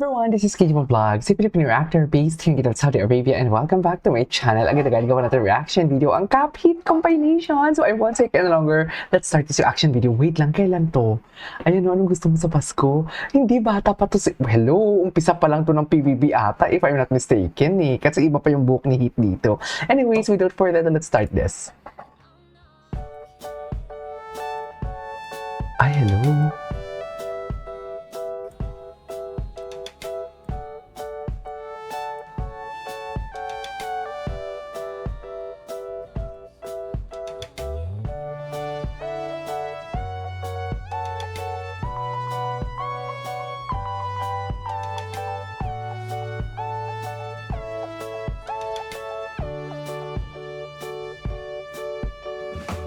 everyone, this is KJ Vlog, si Filipino actor based here in Saudi Arabia, and welcome back to my channel. Agad-agad gawa natin reaction video ang Cap-Hit combination. So I won't take any longer. Let's start this reaction video. Wait lang, kailan to? Ayun, anong gusto mo sa Pasko? Hindi, bata pa to si... Hello, umpisa pa lang to ng PBB ata, if I'm not mistaken eh. Kasi iba pa yung book ni Hit dito. Anyways, without further ado, let's start this. Ay, hello.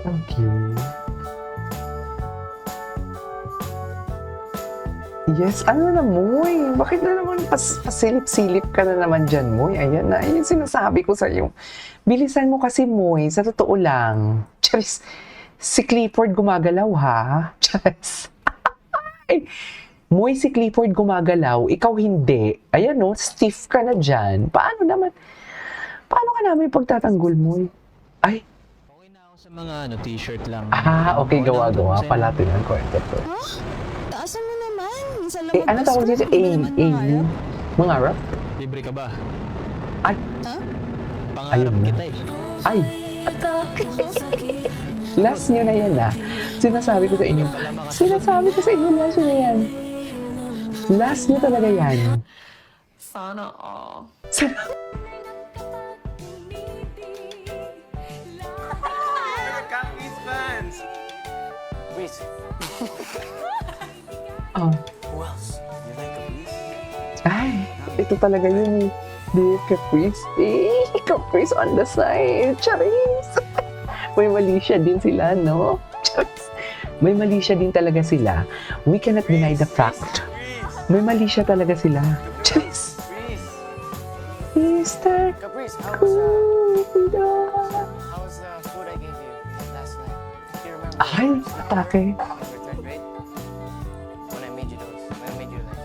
Okay. Yes, ano na Moy? Bakit na naman pasilip-silip ka na naman dyan, Moy? Ayan na, ayan sinasabi ko sa'yo. Bilisan mo kasi, Moy, sa totoo lang. Charis, si Clifford gumagalaw, ha? Charis. Ay, Moy, si Clifford gumagalaw, ikaw hindi. Ayan no, stiff ka na dyan. Paano ka namin pagtatanggol, Moy? Ay, Sa mga t-shirt lang. okay, gawa-gawa pala tinan ko ito to. Huh? Taasan mo naman. Minsan lang Ano tawag dito? Mga rap? Libre ka ba? Ay, Pangarap Ayun na. kita eh. ay. Last nyo na yan Sinasabi ko sa inyo. Last nyo na yan. Last nyo talaga yan. Sana all. Oh. Who else? You like Caprice? Ay, ito talaga yun. Di Caprice. Caprice on the side. Charis. May mali siya din sila, no? Charis. May mali siya din talaga sila. We cannot deny the fact. May mali siya talaga sila. Charis. Mr. Caprice, Cupido. how was the food I gave you last night? Do you remember? Ay, atake. In third grade? When I made you those. When I made you like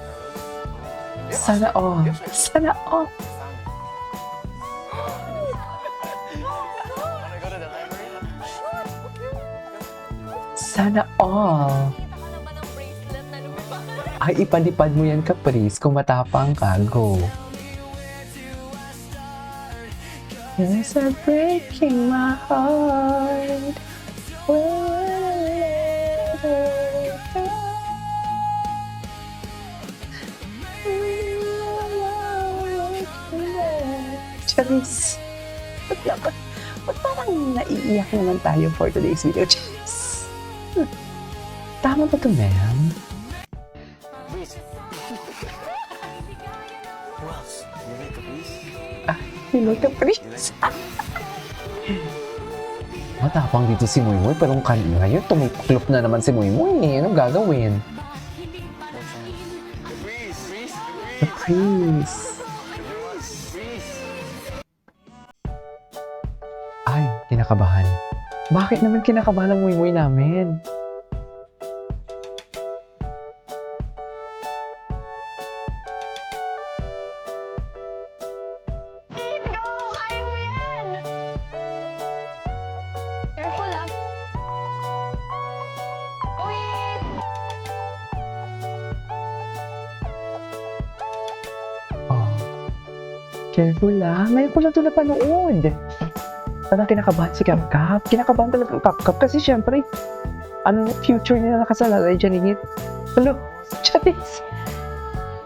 those. Sana all. Sana all. I found it. Wanna go to the library? Sana all. Ay, ipalipad mo yan, Caprice, kung matapang ka. Go. Yes, are breaking my heart. Charis. Ba't parang naiiyak naman tayo for today's video, Charis? Tama ba ito, ma'am? Caprice. Who else? You like Caprice? Hello, Caprice. Matapang dito si Moymoy, pero ngayon tumiklop na naman si Moymoy eh. Anong gagawin? Caprice! Caprice. Ay, kinakabahan. Bakit naman kinakabahan ang Moymoy namin? Careful ah. Wait! Oh. Careful ngayon ko lang ito napanood. Parang kinakabahan si Cap-Cap. Kinakabahan talaga ang Cap-Cap kasi syempre, future niya nakasalalay dyan ni Hit. Hello, Charis.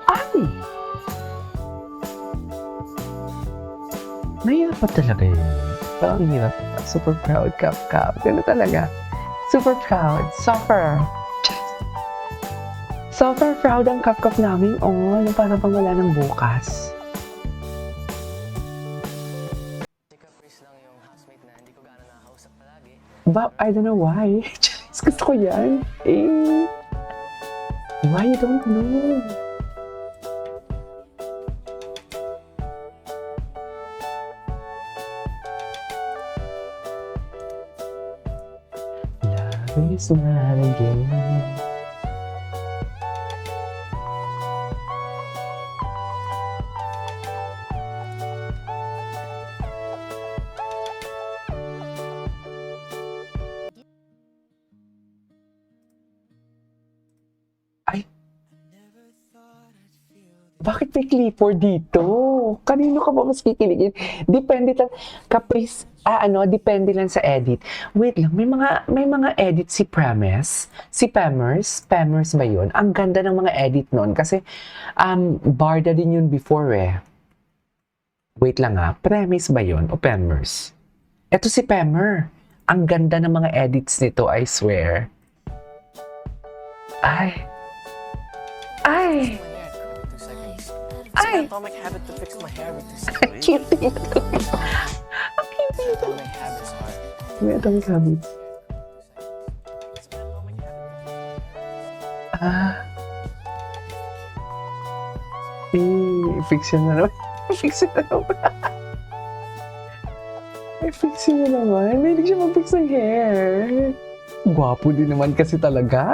Ay! Mahirap pa talaga yun. Parang hirap. Super proud, Cap-Cap. Gano'n talaga. Super proud. Super proud ang Cap-Cap namin. Yung parang pang wala ng bukas. Si Caprice lang yung housemate na hindi ko gano'n nakausap palagi. I don't know why. Charis, gusto ko yan. Why you don't know? Love is not a game. Bakit may clipboard dito? Kanino ka ba mas kikiligin? Depende lang, caprice, depende lang sa edit. Wait lang, may mga edit si Premise, si Pamers ba yun? Ang ganda ng mga edit nun kasi Barda din yun before eh. Wait lang Premise ba yun o Pamers? Eto si Pamer. Ang ganda ng mga edits nito, I swear. Ay. My hair every 2 seconds. It's Ay. an atomic habit to fix my hair every 2 seconds. Cute nito. Ang cute nito. Atomic habits are. May atomic habits. It's an atomic habit. Fix yun na naman. Fix yun na naman. Fix yun na naman. Mahilig siya mag-fix ng hair. Gwapo din naman kasi talaga.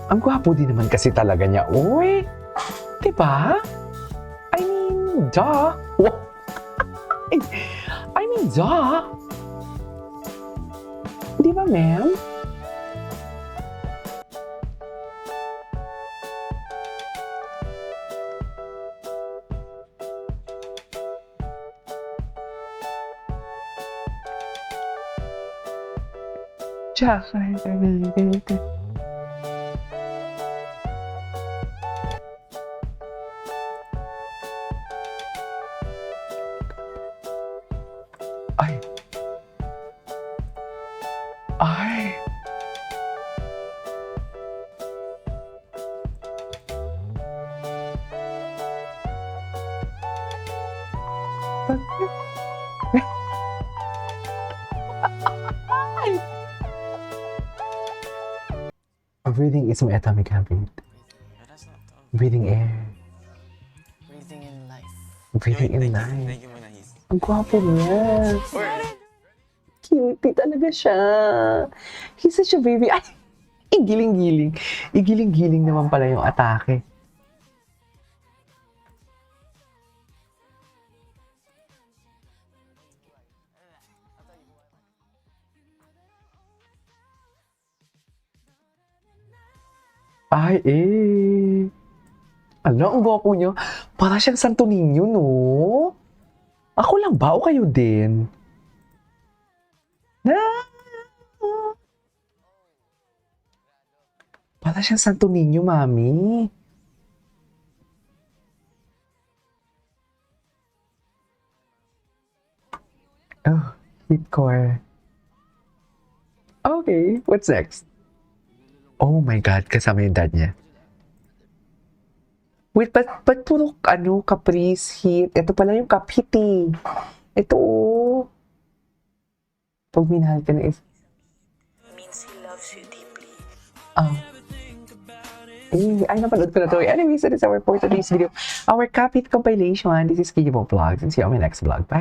Ang gwapo din naman kasi talaga niya. Uy! Diba? I mean, duh. I mean, duh. Di ba, ma'am? Tsaka, ay. Ay. Breathing is my atomic habit. But that's not atomic. Breathing air. Breathing in life. Breathing in life. Thank you, Manahis. Ang gwapo niya. Cutie talaga siya. He's such a baby. Ay! Igiling-giling. Igiling-giling naman pala yung atake. Ay, Ala, ang gwapo niya. Para siyang Santo Niño, no? Ako lang ba o kayo din? Na? Para siyang Santo Niño, mami. Oh, hitcore. Okay, what's next? Oh my God, kasama yung dad niya. Wait, ba't puro, caprice, hit? Ito pala yung cup hit eh. Ito, oh. Pag minahal ka na is... Means he loves you deeply. Ay, napanood ko na to. Anyways, that is our for today's video. Our cup hit compilation. This is Kijibo Vlogs. And see you on my next vlog. Bye!